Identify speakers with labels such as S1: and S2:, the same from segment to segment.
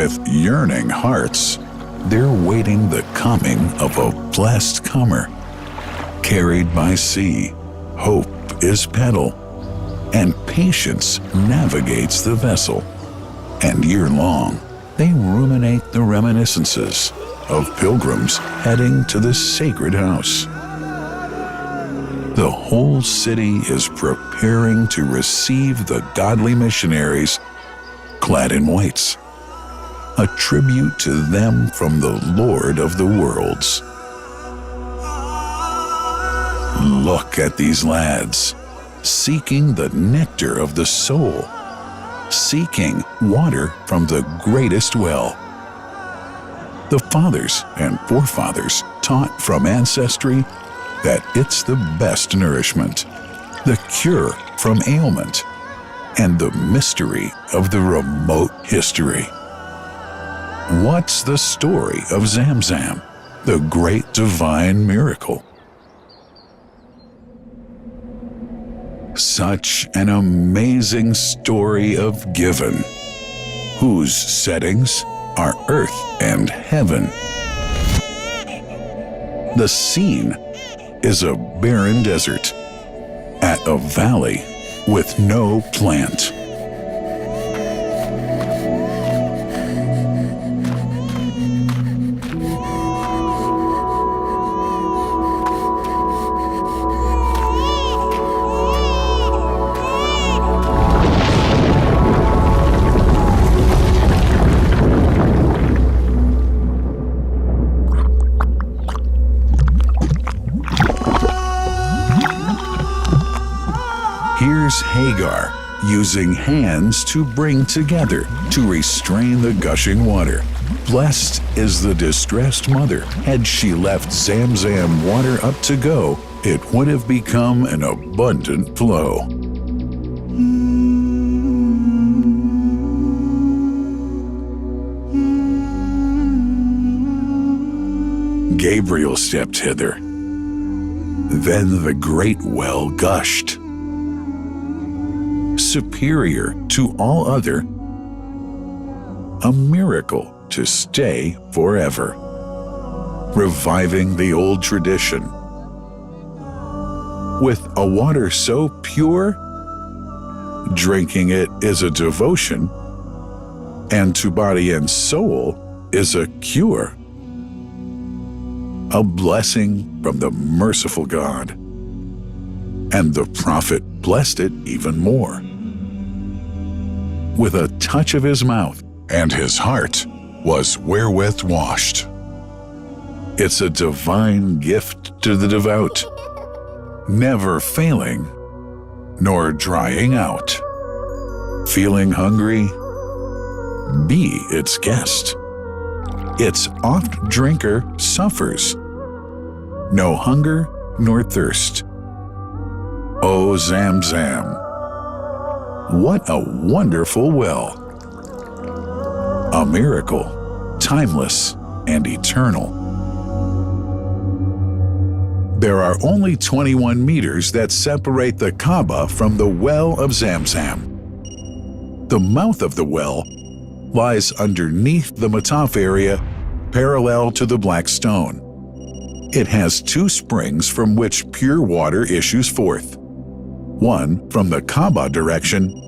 S1: With yearning hearts, they're waiting the coming of a blessed comer. Carried by sea, hope is pedal, and patience navigates the vessel. And year-long, they ruminate the reminiscences of pilgrims heading to the sacred house. The whole city is preparing to receive the godly missionaries clad in whites, a tribute to them from the Lord of the worlds. Look at these lads, seeking the nectar of the soul, seeking water from the greatest well. The fathers and forefathers taught from ancestry that it's the best nourishment, the cure from ailment, and the mystery of the remote history. What's the story of Zamzam, the great divine miracle? Such an amazing story of giving, whose settings are earth and heaven. The scene is a barren desert at a valley with no plant. Here's Hagar using hands to bring together, to restrain the gushing water. Blessed is the distressed mother. Had she left Zamzam water up to go, it would have become an abundant flow. Gabriel stepped hither. Then the great well gushed. Superior to all other, a miracle to stay forever, reviving the old tradition. With a water so pure, drinking it is a devotion, and to body and soul is a cure, a blessing from the merciful God. And the prophet blessed it even more. With a touch of his mouth, and his heart was wherewith washed. It's a divine gift to the devout, never failing, nor drying out. Feeling hungry? Be its guest. Its oft-drinker suffers. No hunger nor thirst. O Zamzam, what a wonderful well! A miracle, timeless and eternal. There are only 21 meters that separate the Kaaba from the Well of Zamzam. The mouth of the well lies underneath the Mataf area, parallel to the Black Stone. It has two springs from which pure water issues forth, one from the Kaaba direction,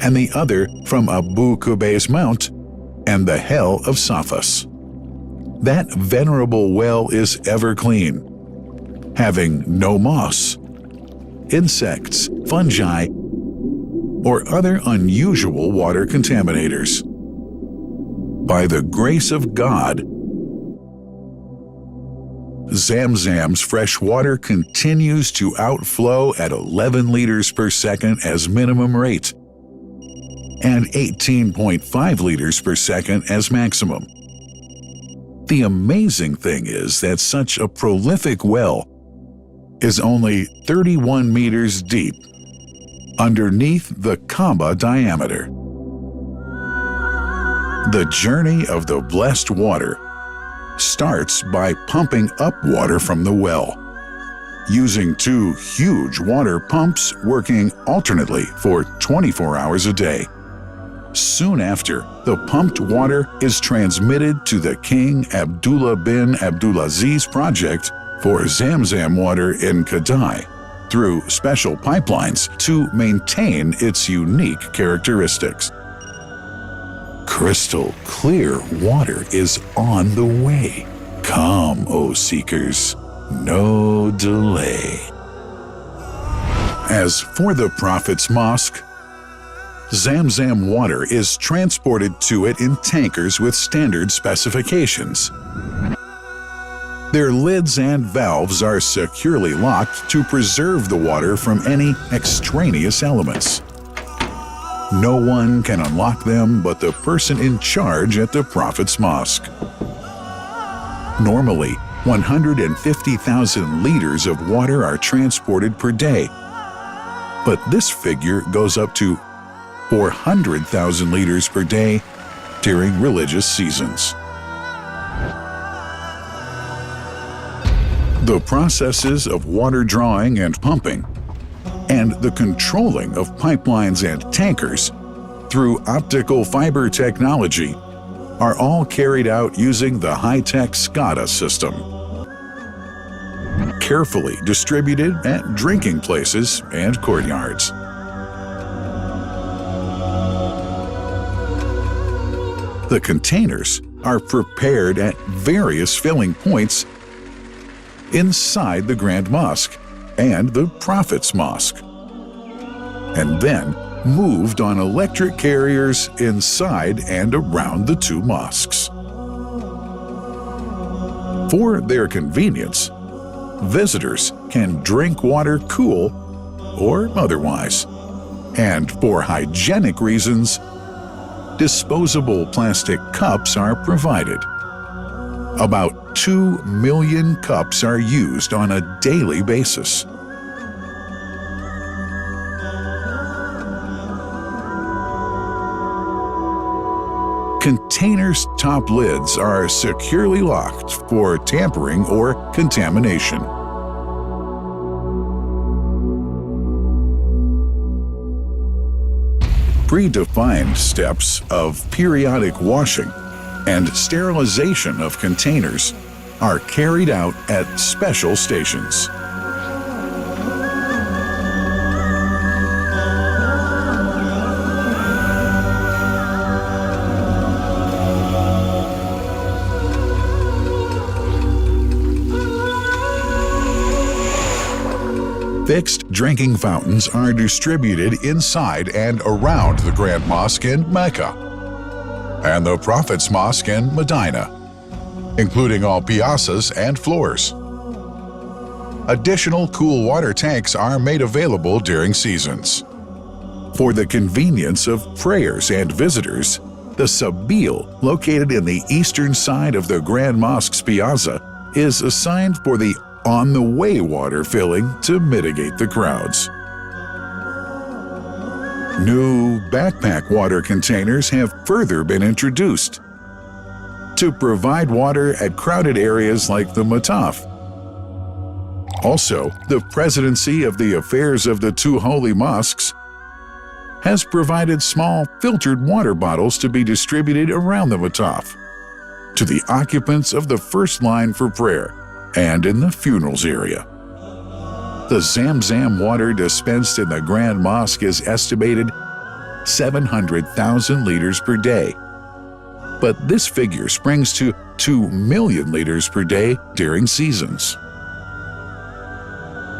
S1: and the other from Abu Qubay's Mount and the Hell of Safas. That venerable well is ever clean, having no moss, insects, fungi, or other unusual water contaminators. By the grace of God, Zamzam's fresh water continues to outflow at 11 liters per second as minimum rate and 18.5 liters per second as maximum. The amazing thing is that such a prolific well is only 31 meters deep underneath the Kaaba diameter. The journey of the blessed water starts by pumping up water from the well, using two huge water pumps working alternately for 24 hours a day. Soon after, the pumped water is transmitted to the King Abdullah bin Abdulaziz project for Zamzam water in Kadai through special pipelines to maintain its unique characteristics. Crystal clear water is on the way. Come, O seekers, no delay. As for the Prophet's Mosque, Zamzam water is transported to it in tankers with standard specifications. Their lids and valves are securely locked to preserve the water from any extraneous elements. No one can unlock them but the person in charge at the Prophet's Mosque. Normally, 150,000 liters of water are transported per day, but this figure goes up to 400,000 liters per day during religious seasons. The processes of water drawing and pumping, and the controlling of pipelines and tankers through optical fiber technology are all carried out using the high-tech SCADA system. Carefully distributed at drinking places and courtyards. The containers are prepared at various filling points inside the Grand Mosque and the Prophet's Mosque, and then moved on electric carriers inside and around the two mosques. For their convenience, visitors can drink water cool or otherwise, and for hygienic reasons, disposable plastic cups are provided. About 2 million cups are used on a daily basis. Containers' top lids are securely locked for tampering or contamination. Predefined steps of periodic washing and sterilization of containers are carried out at special stations. Fixed drinking fountains are distributed inside and around the Grand Mosque in Mecca and the Prophet's Mosque in Medina, including all piazzas and floors. Additional cool water tanks are made available during seasons. For the convenience of prayers and visitors, the Sabil, located in the eastern side of the Grand Mosque's piazza, is assigned for the on-the-way water filling to mitigate the crowds. New backpack water containers have further been introduced to provide water at crowded areas like the Mataf. Also, the Presidency of the Affairs of the Two Holy Mosques has provided small filtered water bottles to be distributed around the Mataf to the occupants of the first line for prayer and in the funerals area. The Zamzam water dispensed in the Grand Mosque is estimated 700,000 liters per day, but this figure springs to 2 million liters per day during seasons.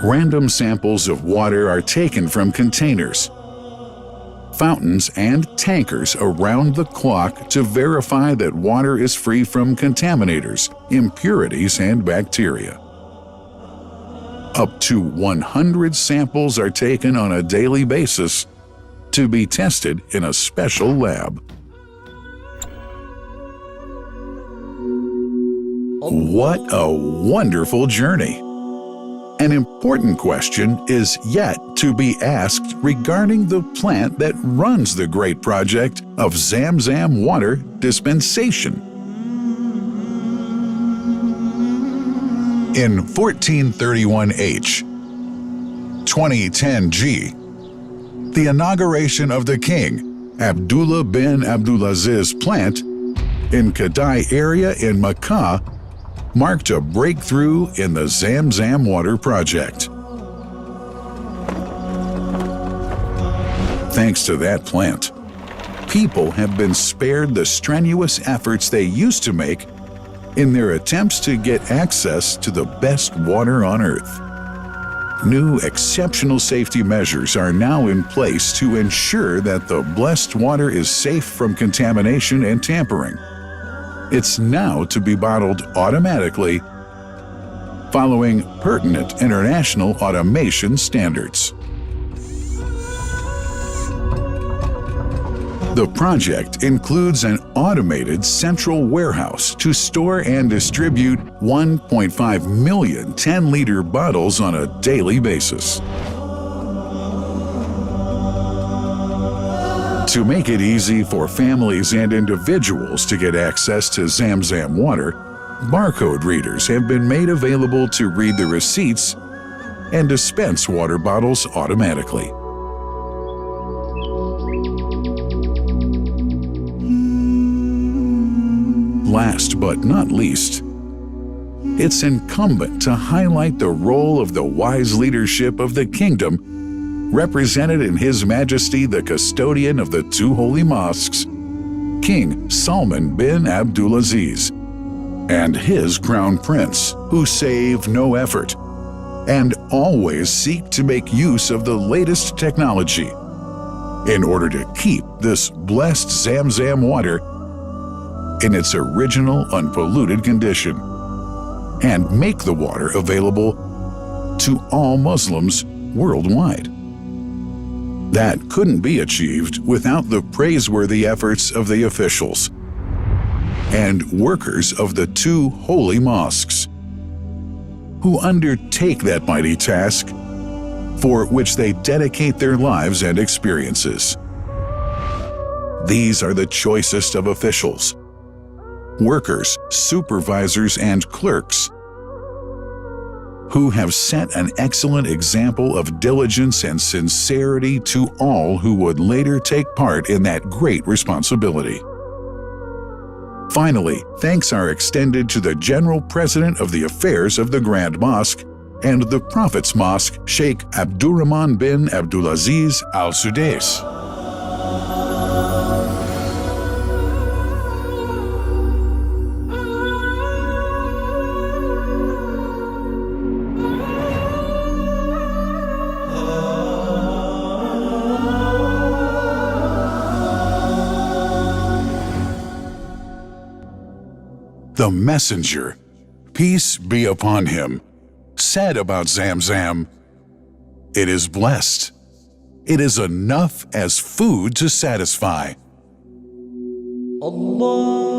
S1: Random samples of water are taken from containers, fountains, and tankers around the clock to verify that water is free from contaminators, impurities, and bacteria. Up to 100 samples are taken on a daily basis to be tested in a special lab. What a wonderful journey! An important question is yet to be asked regarding the plant that runs the great project of Zamzam water dispensation. In 1431H, 2010G, the inauguration of the king Abdullah bin Abdulaziz plant in Kadai area in Makkah marked a breakthrough in the Zamzam water project. Thanks to that plant, people have been spared the strenuous efforts they used to make in their attempts to get access to the best water on Earth. New exceptional safety measures are now in place to ensure that the blessed water is safe from contamination and tampering. It's now to be bottled automatically following pertinent international automation standards. The project includes an automated central warehouse to store and distribute 1.5 million 10-liter bottles on a daily basis. To make it easy for families and individuals to get access to Zamzam water, barcode readers have been made available to read the receipts and dispense water bottles automatically. Last but not least, it's incumbent to highlight the role of the wise leadership of the kingdom represented in His Majesty the custodian of the two holy mosques, King Salman bin Abdulaziz, and his crown prince, who save no effort and always seek to make use of the latest technology in order to keep this blessed Zamzam water in its original unpolluted condition and make the water available to all Muslims worldwide. That couldn't be achieved without the praiseworthy efforts of the officials and workers of the two holy mosques, who undertake that mighty task for which they dedicate their lives and experiences. These are the choicest of officials, workers, supervisors, and clerks, who have set an excellent example of diligence and sincerity to all who would later take part in that great responsibility. Finally, thanks are extended to the General President of the Affairs of the Grand Mosque and the Prophet's Mosque, Sheikh Abdurrahman bin Abdulaziz Al Sudais. The messenger, peace be upon him, said about Zamzam, "It is blessed. It is enough as food to satisfy." Allah